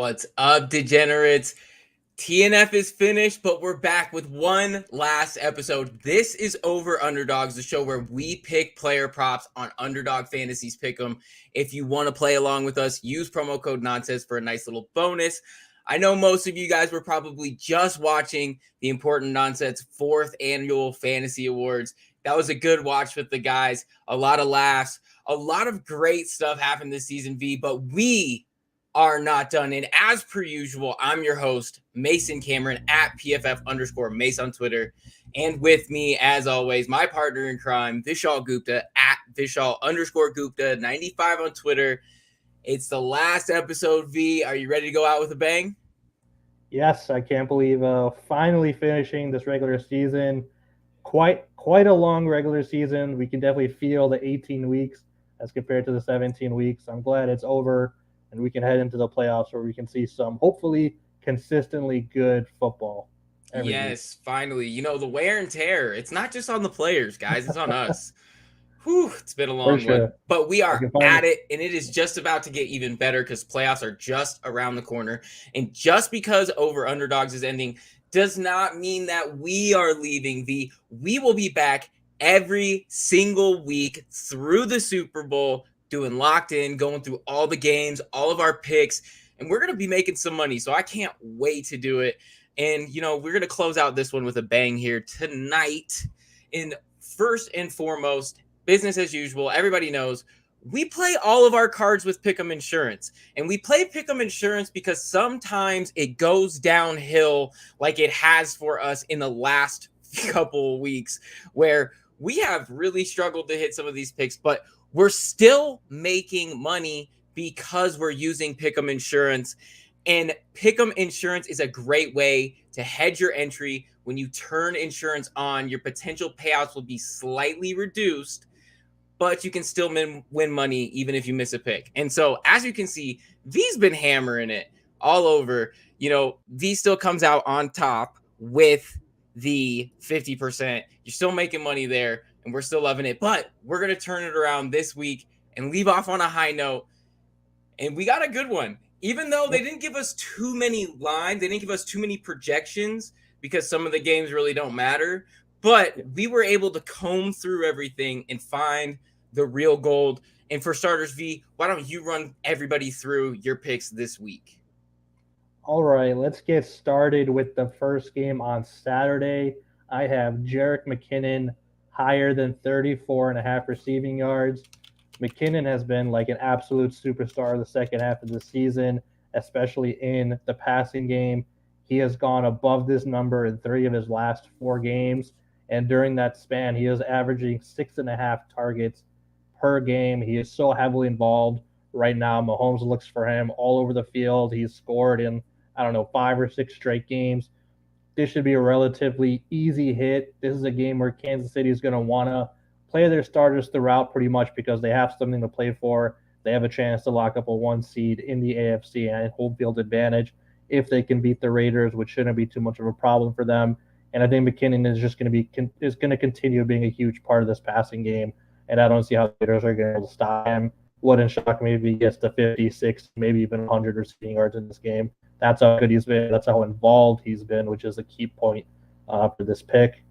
What's up, degenerates? TNF is finished, but we're back with one last episode. This is Over Underdogs, the show where we pick player props on Underdog Fantasy's PickEm. If you want to play along with us, use promo code Nonsense for a nice little bonus. I know most of you guys were probably just watching the Important Nonsense 4th Annual Fantasy Awards. That was a good watch with the guys. A lot of laughs. A lot of great stuff happened this season, V, but we are not done. And as per usual, I'm your host, Mason Cameron, at PFF_Mace on Twitter. And with me, as always, my partner in crime, Vishaal Gupta, at Vishaal_Gupta 95 on Twitter. It's the last episode, V. Are you ready to go out with a bang? Yes, I can't believe finally finishing this regular season. Quite a long regular season. We can definitely feel the 18 weeks as compared to the 17 weeks. I'm glad it's over and we can head into the playoffs where we can see some hopefully consistently good football. Yes, finally. You know, the wear and tear, it's not just on the players, guys. It's on us. Whew, it's been a For long one. sure. But we I are can find at it, and it is just about to get even better because playoffs are just around the corner. And just because Over Underdogs is ending does not mean that we are leaving. We will be back every single week through the Super Bowl, doing Locked In, going through all the games, all of our picks, and we're going to be making some money. So I can't wait to do it. And, you know, we're going to close out this one with a bang here tonight. And first and foremost, business as usual. Everybody knows we play all of our cards with PickEm Insurance. And we play PickEm Insurance because sometimes it goes downhill like it has for us in the last couple of weeks, where we have really struggled to hit some of these picks, but we're still making money because we're using PickEm Insurance. And PickEm Insurance is a great way to hedge your entry. When you turn insurance on, your potential payouts will be slightly reduced, but you can still win money even if you miss a pick. And so, as you can see, V's been hammering it all over. You know, V still comes out on top with the 50%. You're still making money there, and we're still loving it. But we're going to turn it around this week and leave off on a high note. And we got a good one. Even though they didn't give us too many lines, they didn't give us too many projections because some of the games really don't matter. But we were able to comb through everything and find the real gold. And for starters, V, why don't you run everybody through your picks this week? All right, let's get started with the first game on Saturday. I have Jerick McKinnon higher than 34.5 receiving yards. McKinnon has been like an absolute superstar the second half of the season, especially in the passing game. He has gone above this number in 3 of his last 4 games. And during that span, he is averaging 6.5 targets per game. He is so heavily involved right now. Mahomes looks for him all over the field. He's scored in, 5 or 6 straight games. This should be a relatively easy hit. This is a game where Kansas City is going to want to play their starters throughout pretty much because they have something to play for. They have a chance to lock up a 1 seed in the AFC and home field advantage if they can beat the Raiders, which shouldn't be too much of a problem for them. And I think McKinnon is just going to continue being a huge part of this passing game. And I don't see how the Raiders are going to be able to stop him. Wouldn't shock me if he gets to 56, maybe even 100 receiving yards in this game. That's how good he's been. That's how involved he's been, which is a key point for this pick.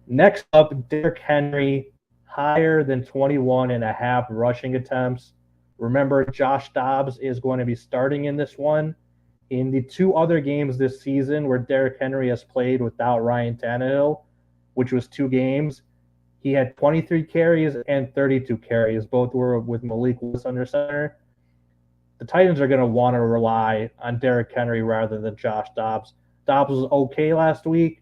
Next up, Derrick Henry, higher than 21.5 rushing attempts. Remember, Josh Dobbs is going to be starting in this one. In the 2 other games this season where Derrick Henry has played without Ryan Tannehill, which was 2 games, he had 23 carries and 32 carries. Both were with Malik Willis under center. The Titans are going to want to rely on Derrick Henry rather than Josh Dobbs. Dobbs was okay last week,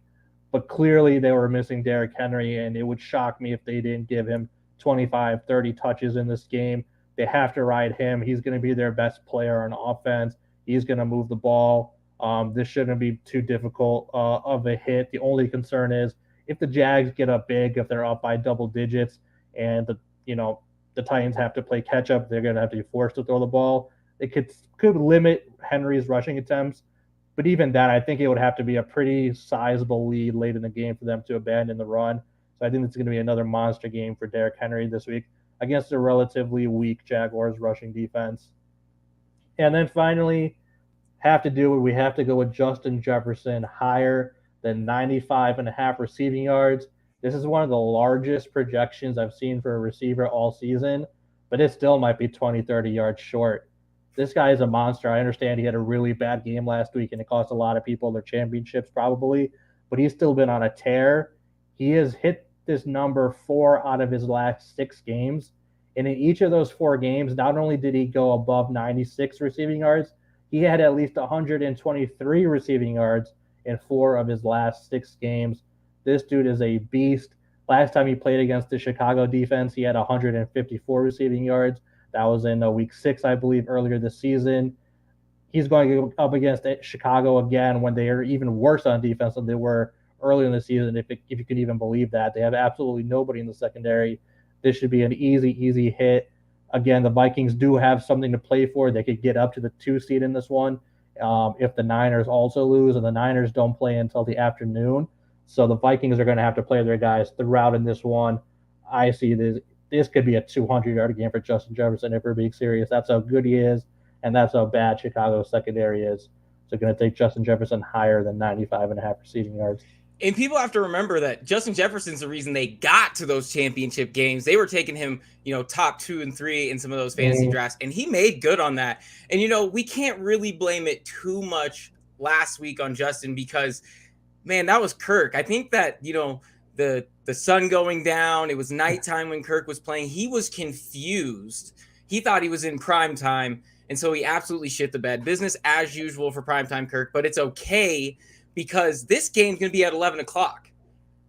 but clearly they were missing Derrick Henry, and it would shock me if they didn't give him 25, 30 touches in this game. They have to ride him. He's going to be their best player on offense. He's going to move the ball. This shouldn't be too difficult of a hit. The only concern is if the Jags get up big, if they're up by double digits, and the Titans have to play catch up, they're going to have to be forced to throw the ball. It could limit Henry's rushing attempts, but even that, I think it would have to be a pretty sizable lead late in the game for them to abandon the run. So I think it's going to be another monster game for Derrick Henry this week against a relatively weak Jaguars rushing defense. And then finally, have to do it. We have to go with Justin Jefferson higher than 95.5 receiving yards. This is one of the largest projections I've seen for a receiver all season, but it still might be 20, 30 yards short. This guy is a monster. I understand he had a really bad game last week and it cost a lot of people their championships probably, but he's still been on a tear. He has hit this number 4 out of his last 6 games. And in each of those 4 games, not only did he go above 96 receiving yards, he had at least 123 receiving yards in 4 of his last 6 games. This dude is a beast. Last time he played against the Chicago defense, he had 154 receiving yards. That was in week 6, I believe, earlier this season. He's going to go up against Chicago again when they are even worse on defense than they were earlier in the season, if you could even believe that. They have absolutely nobody in the secondary. This should be an easy hit. Again, the Vikings do have something to play for. They could get up to the 2 seed in this one if the Niners also lose, and the Niners don't play until the afternoon. So the Vikings are going to have to play their guys throughout in this one. I see this could be a 200-yard game for Justin Jefferson if we're being serious. That's how good he is, and that's how bad Chicago's secondary is. So going to take Justin Jefferson higher than 95.5 receiving yards. And people have to remember that Justin Jefferson's the reason they got to those championship games. They were taking him, top 2 and 3 in some of those fantasy drafts, and he made good on that. And, we can't really blame it too much last week on Justin because, man, that was Kirk. I think that, the sun going down, it was nighttime when Kirk was playing. He was confused. He thought he was in prime time, and so he absolutely shit the bed. Business as usual for primetime Kirk, but it's okay because this game's going to be at 11 o'clock.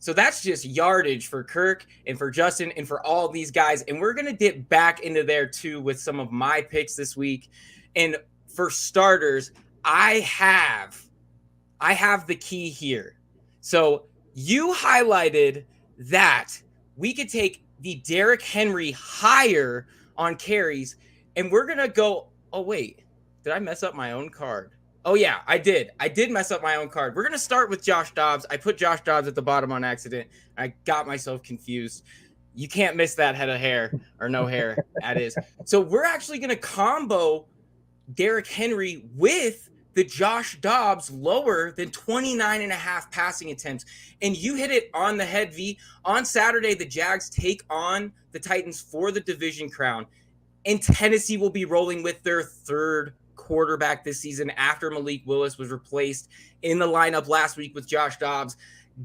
So that's just yardage for Kirk and for Justin and for all these guys. And we're going to dip back into there too with some of my picks this week. And for starters, I have the key here. So you highlighted that we could take the Derrick Henry higher on carries, and we're going to go, oh, wait, did I mess up my own card? Oh, yeah, I did. I did mess up my own card. We're going to start with Josh Dobbs. I put Josh Dobbs at the bottom on accident. I got myself confused. You can't miss that head of hair or no hair. That is. So we're actually going to combo Derrick Henry with the Josh Dobbs lower than 29.5 passing attempts. And you hit it on the head, V. On Saturday, the Jags take on the Titans for the division crown. And Tennessee will be rolling with their third quarterback this season after Malik Willis was replaced in the lineup last week with Josh Dobbs.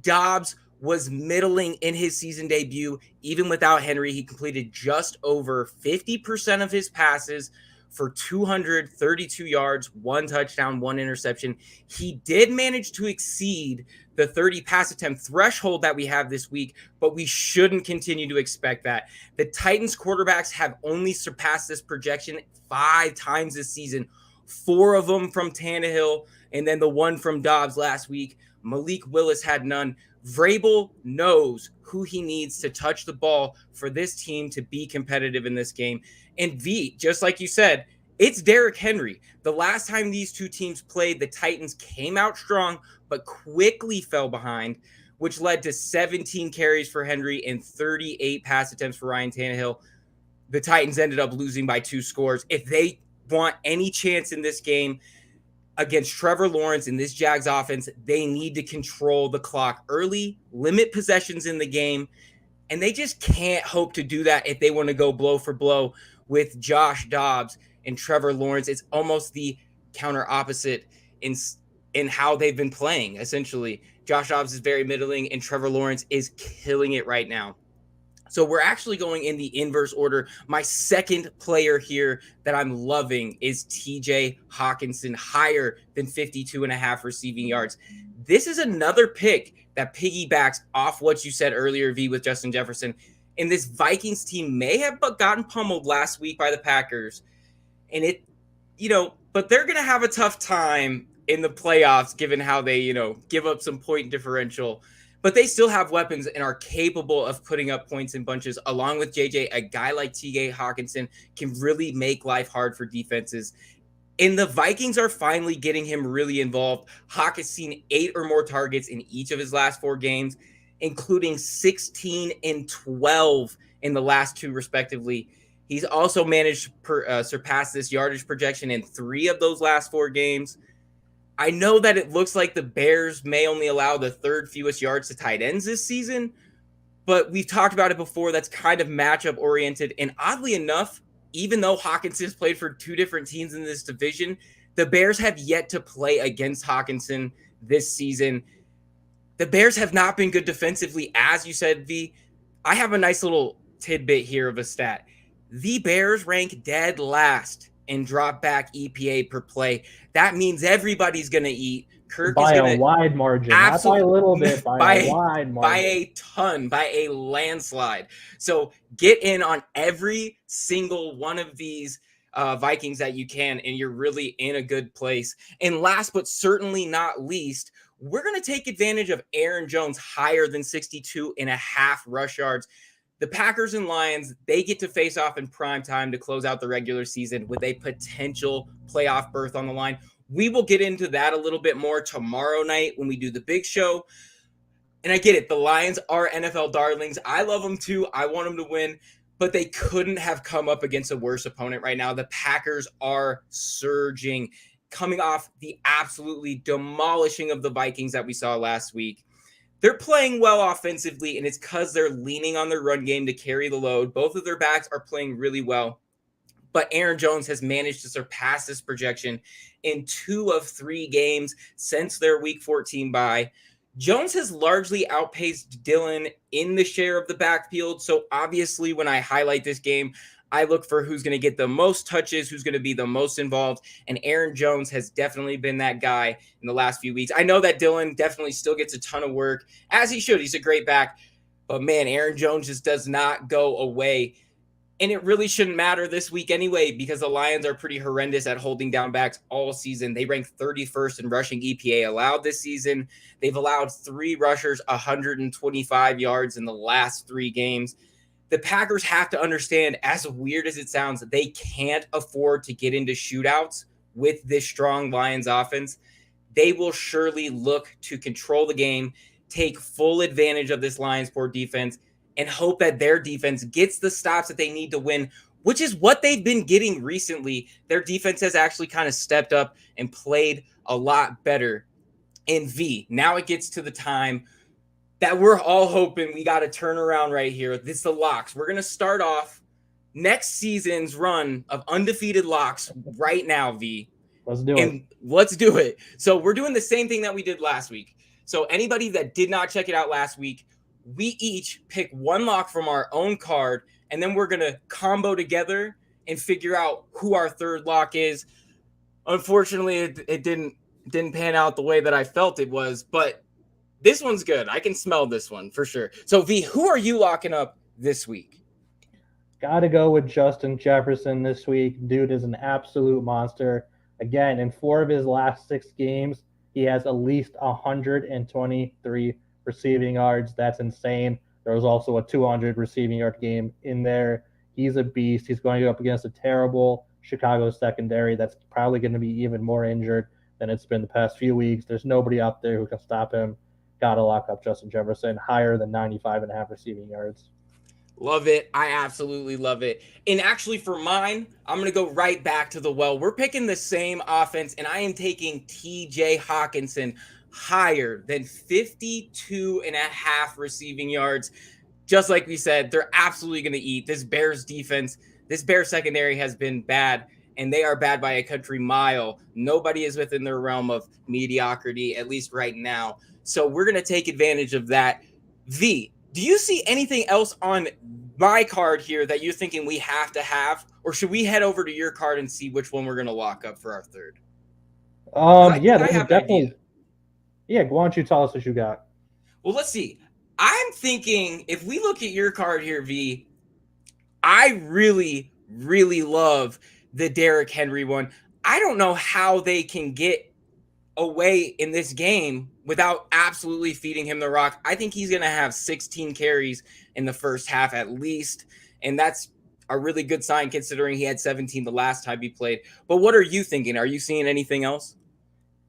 Dobbs was middling in his season debut. Even without Henry, he completed just over 50% of his passes for 232 yards, 1 touchdown, 1 interception. He did manage to exceed the 30 pass attempt threshold that we have this week, but we shouldn't continue to expect that. The Titans quarterbacks have only surpassed this projection 5 times this season, 4 of them from Tannehill, and then the 1 from Dobbs last week. Malik Willis had none. Vrabel knows who he needs to touch the ball for this team to be competitive in this game. And V, just like you said, it's Derrick Henry. The last time these two teams played, the Titans came out strong, but quickly fell behind, which led to 17 carries for Henry and 38 pass attempts for Ryan Tannehill. The Titans ended up losing by 2 scores. If they want any chance in this game against Trevor Lawrence in this Jags offense, they need to control the clock early, limit possessions in the game, and they just can't hope to do that if they want to go blow for blow with Josh Dobbs and Trevor Lawrence. It's almost the counter opposite in how they've been playing, essentially. Josh Dobbs is very middling, and Trevor Lawrence is killing it right now. So we're actually going in the inverse order. My second player here that I'm loving is TJ Hawkinson, higher than 52.5 receiving yards. This is another pick that piggybacks off what you said earlier, V, with Justin Jefferson. And this Vikings team may have gotten pummeled last week by the Packers. And but they're going to have a tough time in the playoffs given how they, give up some point differential. But they still have weapons and are capable of putting up points in bunches. Along with JJ, a guy like TJ Hawkinson can really make life hard for defenses. And the Vikings are finally getting him really involved. Hawk has seen 8 or more targets in each of his last 4 games, including 16 and 12 in the last 2, respectively. He's also managed to surpass this yardage projection in 3 of those last 4 games. I know that it looks like the Bears may only allow the third fewest yards to tight ends this season, but we've talked about it before. That's kind of matchup oriented. And oddly enough, even though Hawkinson's played for two different teams in this division, the Bears have yet to play against Hawkinson this season. The Bears have not been good defensively, as you said, V. I have a nice little tidbit here of a stat. The Bears rank dead last in drop back EPA per play. That means everybody's going to eat. Kirk is By going a to wide margin, not by absolutely a little bit, by a by wide by margin. a ton, by a landslide. So get in on every single one of these Vikings that you can, and you're really in a good place. And last but certainly not least, we're going to take advantage of Aaron Jones higher than 62.5 rush yards. The Packers and Lions, they get to face off in prime time to close out the regular season with a potential playoff berth on the line. We will get into that a little bit more tomorrow night when we do the big show. And I get it. The Lions are NFL darlings. I love them too. I want them to win, but they couldn't have come up against a worse opponent right now. The Packers are surging, coming off the absolutely demolishing of the Vikings that we saw last week. They're playing well offensively, and it's because they're leaning on their run game to carry the load. Both of their backs are playing really well. But Aaron Jones has managed to surpass this projection in 2 of 3 games since their Week 14 bye. Jones has largely outpaced Dillon in the share of the backfield. So obviously, when I highlight this game, I look for who's going to get the most touches, who's going to be the most involved. And Aaron Jones has definitely been that guy in the last few weeks. I know that Dillon definitely still gets a ton of work, as he should. He's a great back. But man, Aaron Jones just does not go away. And it really shouldn't matter this week anyway, because the Lions are pretty horrendous at holding down backs all season. They rank 31st in rushing EPA allowed this season. They've allowed 3 rushers 125 yards in the last 3 games. The Packers have to understand, as weird as it sounds, they can't afford to get into shootouts with this strong Lions offense. They will surely look to control the game, take full advantage of this Lions poor defense, and hope that their defense gets the stops that they need to win, which is what they've been getting recently. Their defense has actually kind of stepped up and played a lot better. And V, now it gets to the time that we're all hoping we got to turn around right here. This is the locks. We're going to start off next season's run of undefeated locks right now, V. Let's do it. Let's do it. So we're doing the same thing that we did last week. So anybody that did not check it out last week, we each pick one lock from our own card, and then we're going to combo together and figure out who our third lock is. Unfortunately, it didn't pan out the way that I felt it was, but this one's good. I can smell this one for sure. So, V, who are you locking up this week? Got to go with Justin Jefferson this week. Dude is an absolute monster. Again, in 4 of his last 6 games, he has at least 123 receiving yards. That's insane. There was also a 200 receiving yard game in there. He's a beast. He's going to go up against a terrible Chicago secondary that's probably going to be even more injured than it's been the past few weeks. There's nobody out there who can stop him. Got to lock up Justin Jefferson higher than 95.5 receiving yards. Love it. I absolutely love it. And actually, for mine, I'm going to go right back to the well. We're picking the same offense, and I am taking TJ Hawkinson higher than 52.5 receiving yards. Just like we said, they're absolutely going to eat. This Bears defense, this Bears secondary has been bad, and they are bad by a country mile. Nobody is within their realm of mediocrity, at least right now. So we're going to take advantage of that. V, do you see anything else on my card here that you're thinking we have to have? Or should we head over to your card and see which one we're going to lock up for our third? Yeah, there's definitely. Yeah, why don't you tell us what you got? Well, let's see. I'm thinking if we look at your card here, V, I really, really love the Derrick Henry one. I don't know how they can get away in this game without absolutely feeding him the rock. I think he's going to have 16 carries in the first half at least, and that's a really good sign considering he had 17 the last time he played. But what are you thinking? Are you seeing anything else?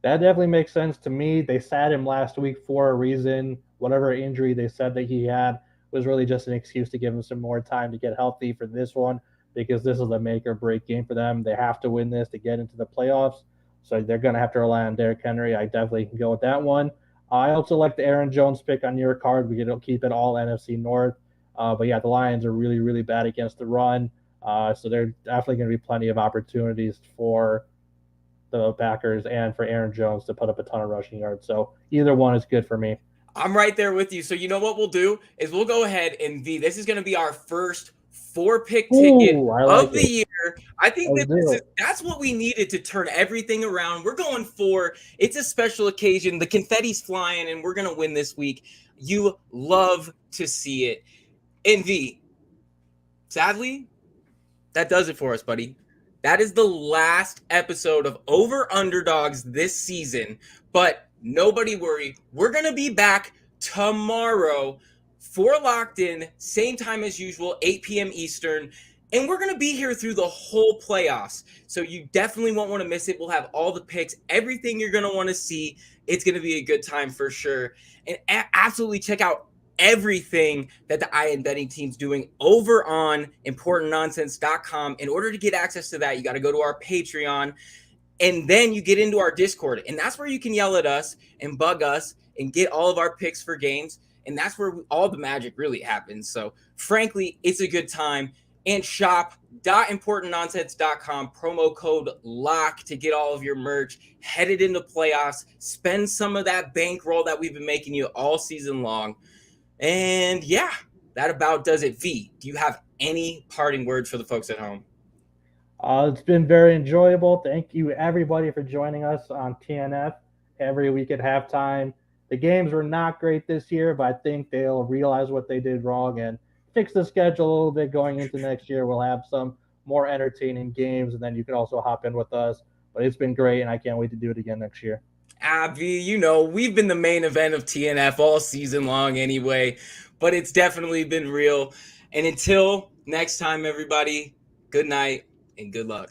That definitely makes sense to me. They sat him last week for a reason. Whatever injury they said that he had was really just an excuse to give him some more time to get healthy for this one, because this is a make or break game for them. They have to win this to get into the playoffs. So they're going to have to rely on Derrick Henry. I definitely can go with that one. I also like the Aaron Jones pick on your card. We can keep it all NFC North. But yeah, the Lions are really, really bad against the run. So there definitely going to be plenty of opportunities for the Packers and for Aaron Jones to put up a ton of rushing yards. So either one is good for me. I'm right there with you. So you know what we'll do is we'll go ahead and this is going to be our first 4-pick ticket Ooh, I of like the it. year. I think Let's do it. that's what we needed to turn everything around. We're going for it's a special occasion. The confetti's flying and we're going to win this week. You love to see it. And sadly, that does it for us, buddy. That is the last episode of Over Underdogs this season. But nobody worry. We're going to be back tomorrow for Locked In, same time as usual, 8 p.m. Eastern. And we're going to be here through the whole playoffs. So you definitely won't want to miss it. We'll have all the picks, everything you're going to want to see. It's going to be a good time for sure. And absolutely check out everything that the IN betting team's doing over on importantnonsense.com. In order to get access to that, you got to go to our Patreon, and then you get into our Discord, and that's where you can yell at us and bug us and get all of our picks for games, and that's where all the magic really happens. So frankly, it's a good time. And shop.importantnonsense.com, promo code LOCK to get all of your merch, headed into playoffs, spend some of that bankroll that we've been making you all season long. And yeah, that about does it. V, do you have any parting words for the folks at home? It's been very enjoyable. Thank you, everybody, for joining us on TNF every week at halftime. The games were not great this year, but I think they'll realize what they did wrong and fix the schedule a little bit going into next year. We'll have some more entertaining games, and then you can also hop in with us. But it's been great, and I can't wait to do it again next year. Abby, we've been the main event of TNF all season long anyway, but it's definitely been real. And until next time, everybody, good night and good luck.